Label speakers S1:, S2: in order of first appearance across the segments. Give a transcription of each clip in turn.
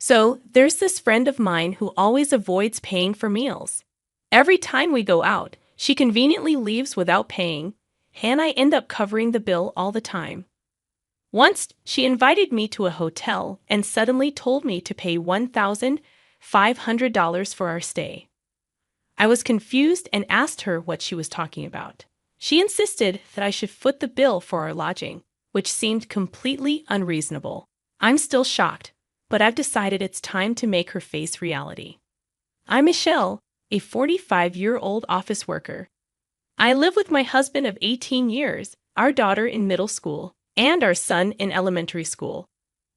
S1: So, there's this friend of mine who always avoids paying for meals. Every time we go out, she conveniently leaves without paying, and I end up covering the bill all the time. Once, she invited me to a hotel and suddenly told me to pay $1,500 for our stay. I was confused and asked her what she was talking about. She insisted that I should foot the bill for our lodging, which seemed completely unreasonable. I'm still shocked, but I've decided it's time to make her face reality. I'm Michelle, a 45-year-old office worker. I live with my husband of 18 years, our daughter in middle school, and our son in elementary school.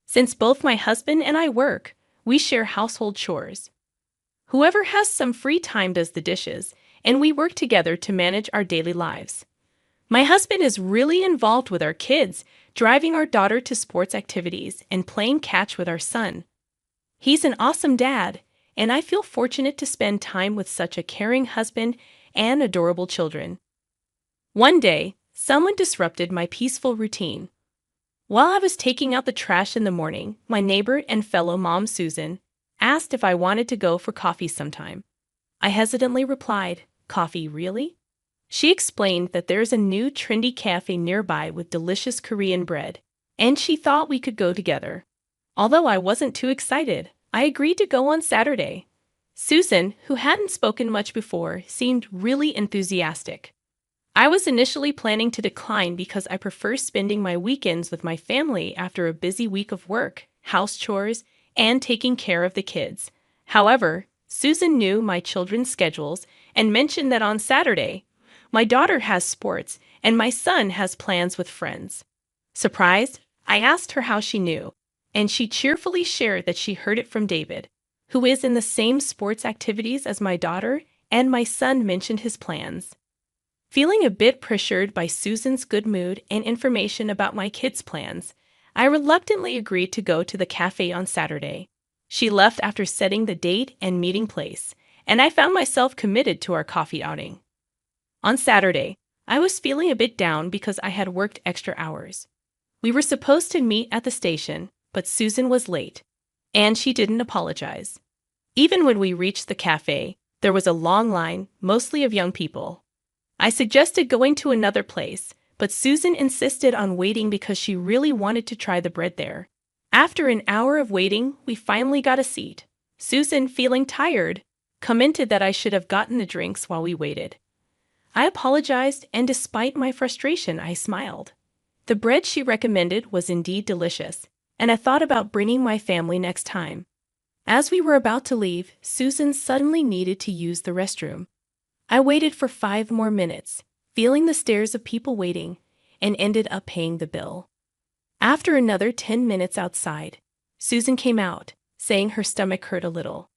S1: Since both my husband and I work, we share household chores. Whoever has some free time does the dishes, and we work together to manage our daily lives. My husband is really involved with our kids, driving our daughter to sports activities and playing catch with our son. He's an awesome dad, and I feel fortunate to spend time with such a caring husband and adorable children. One day, someone disrupted my peaceful routine. While I was taking out the trash in the morning, my neighbor and fellow mom Susan asked if I wanted to go for coffee sometime. I hesitantly replied, "Coffee, really?" She explained that there's a new trendy cafe nearby with delicious Korean bread, and she thought we could go together. Although I wasn't too excited, I agreed to go on Saturday. Susan, who hadn't spoken much before, seemed really enthusiastic. I was initially planning to decline because I prefer spending my weekends with my family after a busy week of work, house chores, and taking care of the kids. However, Susan knew my children's schedules and mentioned that on Saturday, my daughter has sports and my son has plans with friends. Surprised, I asked her how she knew, and she cheerfully shared that she heard it from David, who is in the same sports activities as my daughter, and my son mentioned his plans. Feeling a bit pressured by Susan's good mood and information about my kids' plans, I reluctantly agreed to go to the cafe on Saturday. She left after setting the date and meeting place, and I found myself committed to our coffee outing. On Saturday, I was feeling a bit down because I had worked extra hours. We were supposed to meet at the station, but Susan was late, and she didn't apologize. Even when we reached the cafe, there was a long line, mostly of young people. I suggested going to another place, but Susan insisted on waiting because she really wanted to try the bread there. After an hour of waiting, we finally got a seat. Susan, feeling tired, commented that I should have gotten the drinks while we waited. I apologized, and despite my frustration, I smiled. The bread she recommended was indeed delicious, and I thought about bringing my family next time. As we were about to leave, Susan suddenly needed to use the restroom. I waited for 5 more minutes, feeling the stares of people waiting, and ended up paying the bill. After another 10 minutes outside, Susan came out, saying her stomach hurt a little.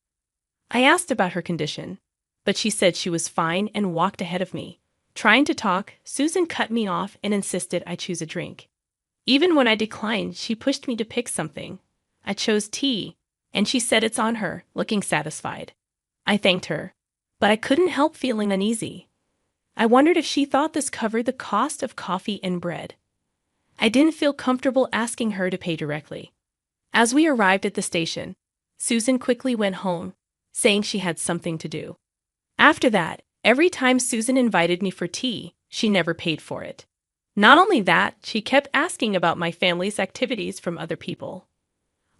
S1: I asked about her condition, but she said she was fine and walked ahead of me. Trying to talk, Susan cut me off and insisted I choose a drink. Even when I declined, she pushed me to pick something. I chose tea, and she said it's on her, looking satisfied. I thanked her, but I couldn't help feeling uneasy. I wondered if she thought this covered the cost of coffee and bread. I didn't feel comfortable asking her to pay directly. As we arrived at the station, Susan quickly went home, saying she had something to do. After that, every time Susan invited me for tea, she never paid for it. Not only that, she kept asking about my family's activities from other people.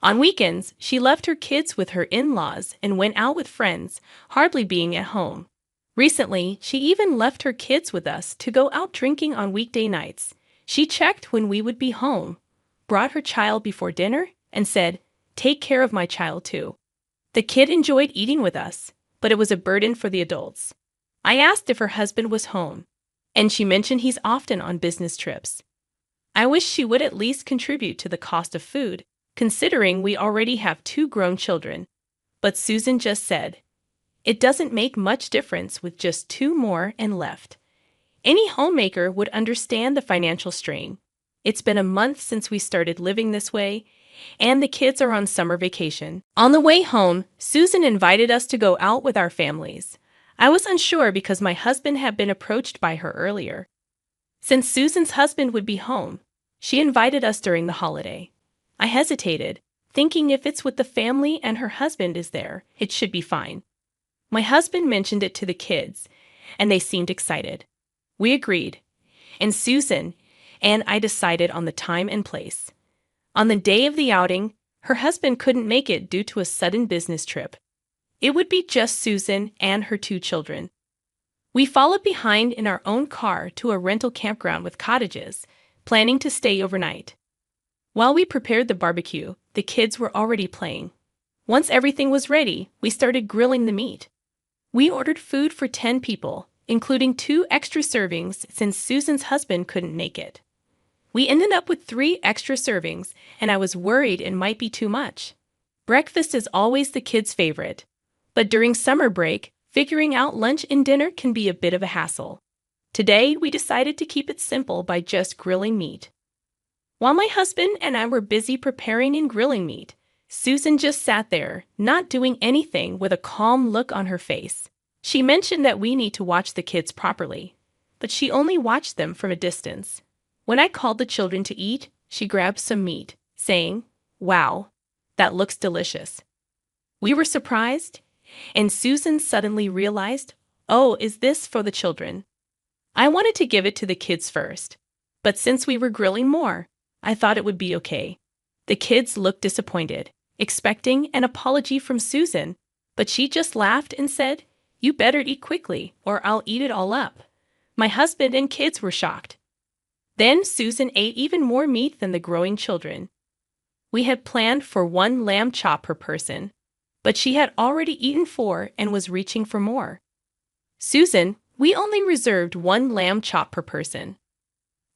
S1: On weekends, she left her kids with her in-laws and went out with friends, hardly being at home. Recently, she even left her kids with us to go out drinking on weekday nights. She checked when we would be home, brought her child before dinner, and said, "Take care of my child too." The kid enjoyed eating with us, but it was a burden for the adults. I asked if her husband was home, and she mentioned he's often on business trips. I wish she would at least contribute to the cost of food, considering we already have 2 grown children. But Susan just said, "It doesn't make much difference with just 2 more and left." Any homemaker would understand the financial strain. It's been a month since we started living this way, and the kids are on summer vacation. On the way home, Susan invited us to go out with our families. I was unsure because my husband had been approached by her earlier. Since Susan's husband would be home, she invited us during the holiday. I hesitated, thinking if it's with the family and her husband is there, it should be fine. My husband mentioned it to the kids, and they seemed excited. We agreed, and Susan and I decided on the time and place. On the day of the outing, her husband couldn't make it due to a sudden business trip. It would be just Susan and her 2 children. We followed behind in our own car to a rental campground with cottages, planning to stay overnight. While we prepared the barbecue, the kids were already playing. Once everything was ready, we started grilling the meat. We ordered food for 10 people, including 2 extra servings since Susan's husband couldn't make it. We ended up with 3 extra servings, and I was worried it might be too much. Breakfast is always the kids' favorite, but during summer break, figuring out lunch and dinner can be a bit of a hassle. Today, we decided to keep it simple by just grilling meat. While my husband and I were busy preparing and grilling meat, Susan just sat there, not doing anything, with a calm look on her face. She mentioned that we need to watch the kids properly, but she only watched them from a distance. When I called the children to eat, she grabbed some meat, saying, "Wow, that looks delicious." We were surprised, and Susan suddenly realized, "Oh, is this for the children?" I wanted to give it to the kids first, but since we were grilling more, I thought it would be okay. The kids looked disappointed, expecting an apology from Susan, but she just laughed and said, "You better eat quickly, or I'll eat it all up." My husband and kids were shocked. Then Susan ate even more meat than the growing children. We had planned for 1 lamb chop per person, but she had already eaten 4 and was reaching for more. "Susan, we only reserved 1 lamb chop per person.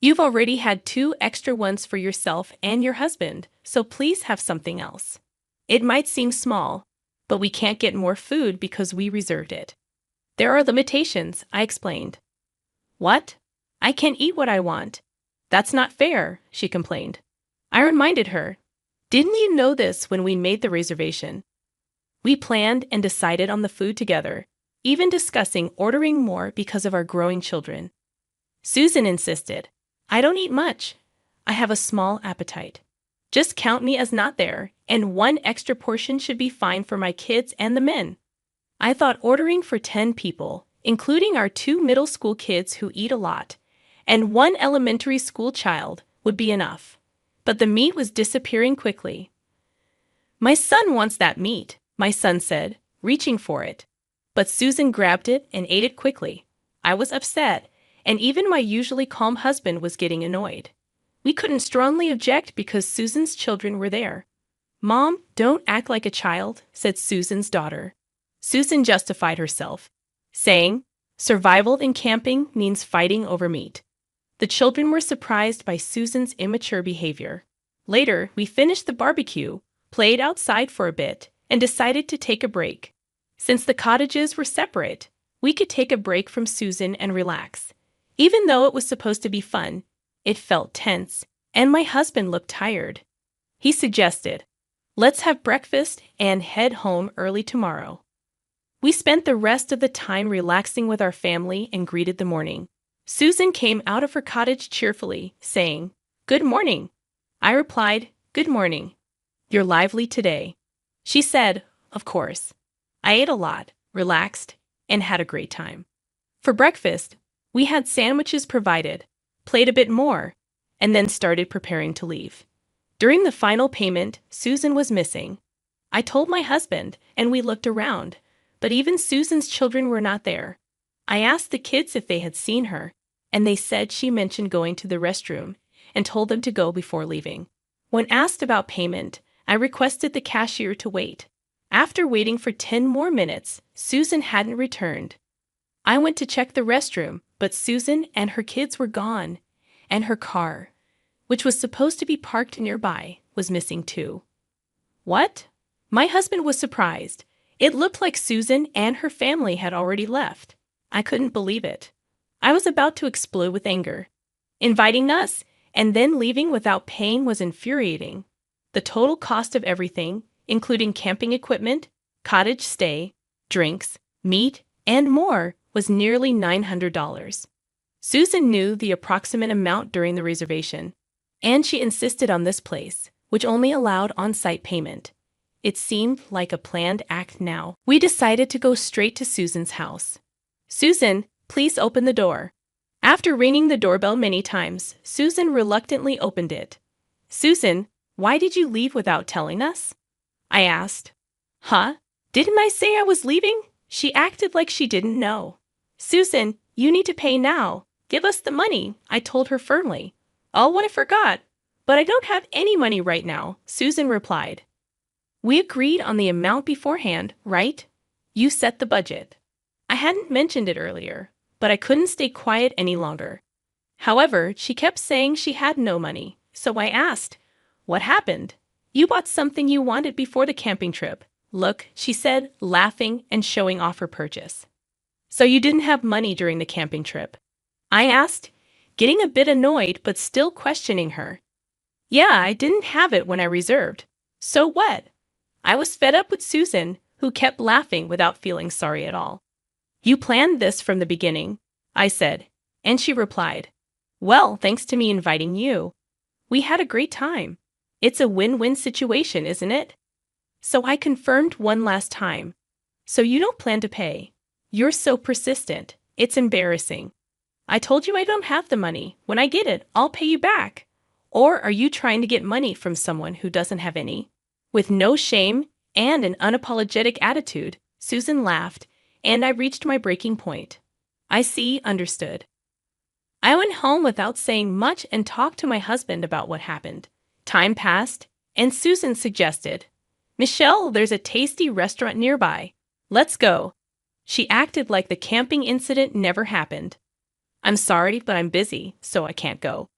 S1: You've already had 2 extra ones for yourself and your husband, so please have something else. It might seem small, but we can't get more food because we reserved it." "There are limitations," I explained. "What? I can't eat what I want. That's not fair," she complained. I reminded her, "Didn't you know this when we made the reservation?" We planned and decided on the food together, even discussing ordering more because of our growing children. Susan insisted, "I don't eat much. I have a small appetite. Just count me as not there, and 1 extra portion should be fine for my kids and the men." I thought ordering for 10 people, including our 2 middle school kids who eat a lot, and 1 elementary school child, would be enough. But the meat was disappearing quickly. "My son wants that meat," my son said, reaching for it. But Susan grabbed it and ate it quickly. I was upset, and even my usually calm husband was getting annoyed. We couldn't strongly object because Susan's children were there. "Mom, don't act like a child," said Susan's daughter. Susan justified herself, saying, "Survival in camping means fighting over meat." The children were surprised by Susan's immature behavior. Later, we finished the barbecue, played outside for a bit, and decided to take a break. Since the cottages were separate, we could take a break from Susan and relax. Even though it was supposed to be fun, it felt tense, and my husband looked tired. He suggested, "Let's have breakfast and head home early tomorrow." We spent the rest of the time relaxing with our family and greeted the morning. Susan came out of her cottage cheerfully, saying, "Good morning." I replied, "Good morning. You're lively today." She said, "Of course." I ate a lot, relaxed, and had a great time. For breakfast, we had sandwiches provided, played a bit more, and then started preparing to leave. During the final payment, Susan was missing. I told my husband, and we looked around, but even Susan's children were not there. I asked the kids if they had seen her, and they said she mentioned going to the restroom and told them to go before leaving. When asked about payment, I requested the cashier to wait. After waiting for 10 more minutes, Susan hadn't returned. I went to check the restroom, but Susan and her kids were gone, and her car, which was supposed to be parked nearby, was missing too. What? My husband was surprised. It looked like Susan and her family had already left. I couldn't believe it. I was about to explode with anger. Inviting us and then leaving without paying was infuriating. The total cost of everything, including camping equipment, cottage stay, drinks, meat, and more, was nearly $900. Susan knew the approximate amount during the reservation, and she insisted on this place, which only allowed on-site payment. It seemed like a planned act now. We decided to go straight to Susan's house. "Susan, please open the door." After ringing the doorbell many times, Susan reluctantly opened it. "Susan, why did you leave without telling us?" I asked. "Huh? Didn't I say I was leaving?" She acted like she didn't know. "Susan, you need to pay now. Give us the money," I told her firmly. "Oh, I forgot. But I don't have any money right now," Susan replied. "We agreed on the amount beforehand, right? You set the budget." I hadn't mentioned it earlier, but I couldn't stay quiet any longer. However, she kept saying she had no money, so I asked, "What happened? You bought something you wanted before the camping trip." "Look," she said, laughing and showing off her purchase. "So you didn't have money during the camping trip?" I asked, getting a bit annoyed but still questioning her. "Yeah, I didn't have it when I reserved. So what?" I was fed up with Susan, who kept laughing without feeling sorry at all. "You planned this from the beginning," I said, and she replied, "Well, thanks to me inviting you. We had a great time. It's a win-win situation, isn't it?" So I confirmed one last time. "So you don't plan to pay? You're so persistent. It's embarrassing. I told you I don't have the money. When I get it, I'll pay you back. Or are you trying to get money from someone who doesn't have any?" With no shame and an unapologetic attitude, Susan laughed, and I reached my breaking point. "I see, understood." I went home without saying much and talked to my husband about what happened. Time passed, and Susan suggested, "Michelle, there's a tasty restaurant nearby. Let's go." She acted like the camping incident never happened. "I'm sorry, but I'm busy, so I can't go."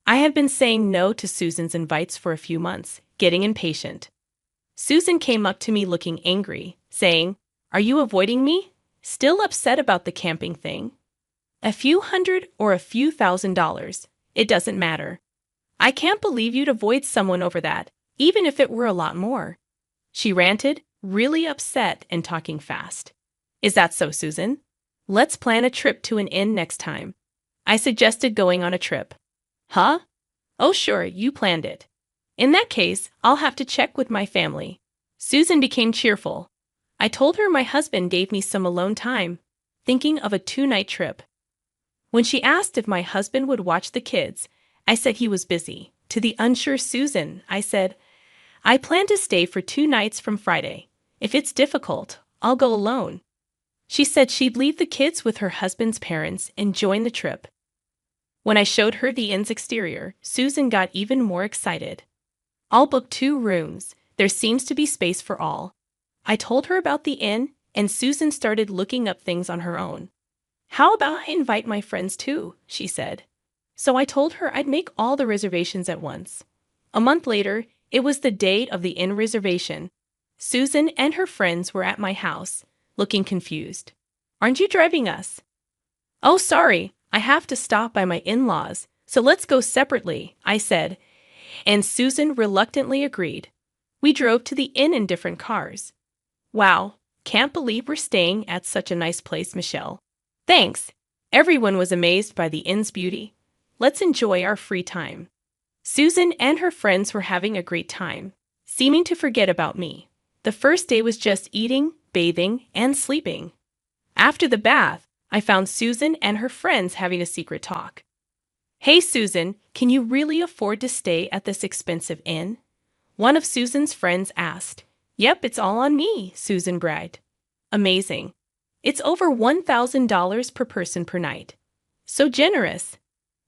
S1: I have been saying no to Susan's invites for a few months, getting impatient. Susan came up to me looking angry, saying, "Are you avoiding me? Still upset about the camping thing? A few hundred or a few $1,000s, it doesn't matter. I can't believe you'd avoid someone over that, even if it were a lot more." She ranted, really upset and talking fast. "Is that so, Susan? Let's plan a trip to an inn next time." I suggested going on a trip. "Huh? Oh, sure, you planned it. In that case, I'll have to check with my family." Susan became cheerful. I told her my husband gave me some alone time, thinking of a 2-night trip. When she asked if my husband would watch the kids, I said he was busy. To the unsure Susan, I said, "I plan to stay for 2 nights from Friday. If it's difficult, I'll go alone." She said she'd leave the kids with her husband's parents and join the trip. When I showed her the inn's exterior, Susan got even more excited. "I'll book 2 rooms. There seems to be space for all." I told her about the inn, and Susan started looking up things on her own. "How about I invite my friends too?" she said. So I told her I'd make all the reservations at once. A month later, it was the date of the inn reservation. Susan and her friends were at my house, looking confused. "Aren't you driving us?" "Oh, sorry, I have to stop by my in-laws, so let's go separately," I said, and Susan reluctantly agreed. We drove to the inn in different cars. "Wow, can't believe we're staying at such a nice place, Michelle." "Thanks." Everyone was amazed by the inn's beauty. Let's enjoy our free time. Susan and her friends were having a great time, seeming to forget about me. The first day was just eating, bathing, and sleeping. After the bath, I found Susan and her friends having a secret talk. "Hey, Susan, can you really afford to stay at this expensive inn?" One of Susan's friends asked. "Yep, it's all on me," Susan bragged. "Amazing. It's over $1,000 per person per night. So generous.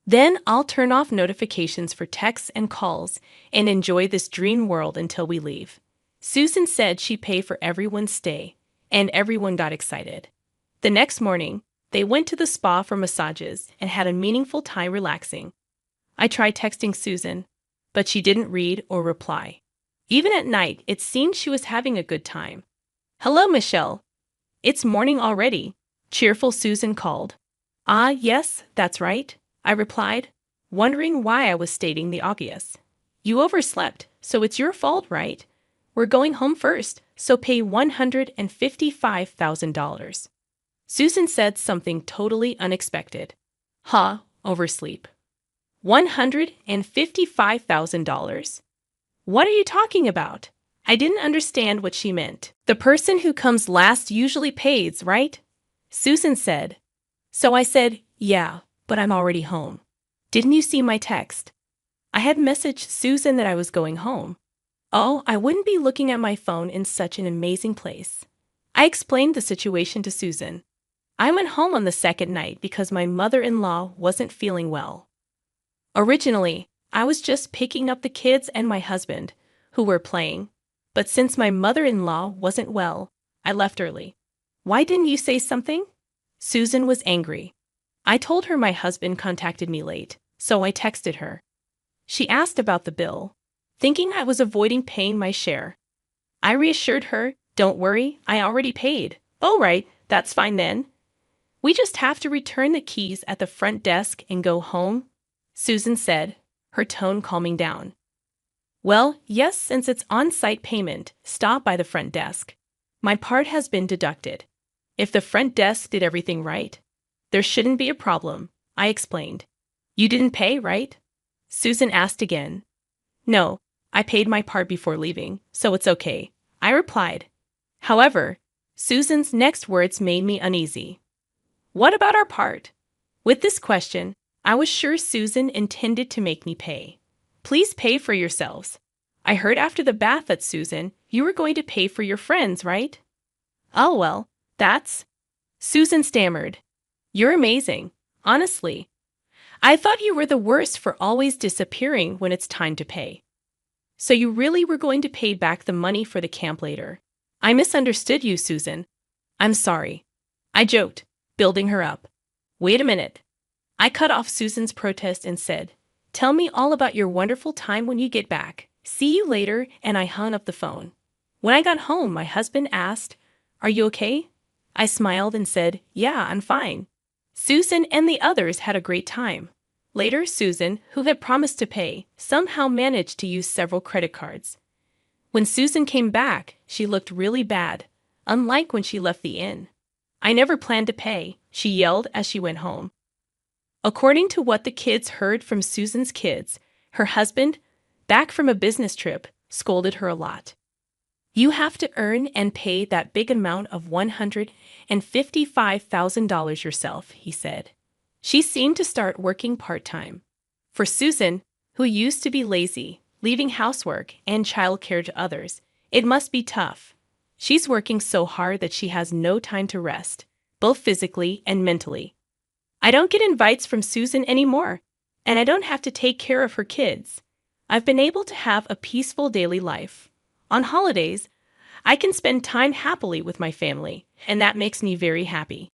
S1: Then I'll turn off notifications for texts and calls and enjoy this dream world until we leave." Susan said she'd pay for everyone's stay, and everyone got excited. The next morning, they went to the spa for massages and had a meaningful time relaxing. I tried texting Susan, but she didn't read or reply. Even at night, it seemed she was having a good time. "Hello, Michelle. It's morning already," cheerful Susan called. "Ah, yes, that's right," I replied, wondering why I was stating the obvious. "You overslept, so it's your fault, right? We're going home first, so pay $155,000. Susan said something totally unexpected. "Huh, oversleep. $155,000? What are you talking about? I didn't understand what she meant. The person who comes last usually pays, right? Susan said. So I said, yeah, but I'm already home. Didn't you see my text? I had messaged Susan that I was going home. Oh, I wouldn't be looking at my phone in such an amazing place. I explained the situation to Susan. I went home on the second night because my mother-in-law wasn't feeling well. Originally, I was just picking up the kids and my husband, who were playing. But since my mother-in-law wasn't well, I left early. Why didn't you say something? Susan was angry. I told her my husband contacted me late, so I texted her. She asked about the bill, thinking I was avoiding paying my share. I reassured her, don't worry, I already paid. Oh right, that's fine then. We just have to return the keys at the front desk and go home, Susan said, her tone calming down. Well, yes, since it's on-site payment, stop by the front desk. My part has been deducted. If the front desk did everything right, there shouldn't be a problem, I explained. You didn't pay, right? Susan asked again. No, I paid my part before leaving, so it's okay, I replied. However, Susan's next words made me uneasy. What about our part? With this question, I was sure Susan intended to make me pay. Please pay for yourselves. I heard after the bath that Susan, you were going to pay for your friends, right? Oh well, that's... Susan stammered. You're amazing, honestly. I thought you were the worst for always disappearing when it's time to pay. So you really were going to pay back the money for the camp later. I misunderstood you, Susan. I'm sorry. I joked, building her up. Wait a minute. I cut off Susan's protest and said, tell me all about your wonderful time when you get back. See you later, and I hung up the phone. When I got home, my husband asked, are you okay? I smiled and said, yeah, I'm fine. Susan and the others had a great time. Later, Susan, who had promised to pay, somehow managed to use several credit cards. When Susan came back, she looked really bad, unlike when she left the inn. I never planned to pay, she yelled as she went home. According to what the kids heard from Susan's kids, her husband, back from a business trip, scolded her a lot. You have to earn and pay that big amount of $155,000 yourself, he said. She seemed to start working part-time. For Susan, who used to be lazy, leaving housework and childcare to others, it must be tough. She's working so hard that she has no time to rest, both physically and mentally. I don't get invites from Susan anymore, and I don't have to take care of her kids. I've been able to have a peaceful daily life. On holidays, I can spend time happily with my family, and that makes me very happy.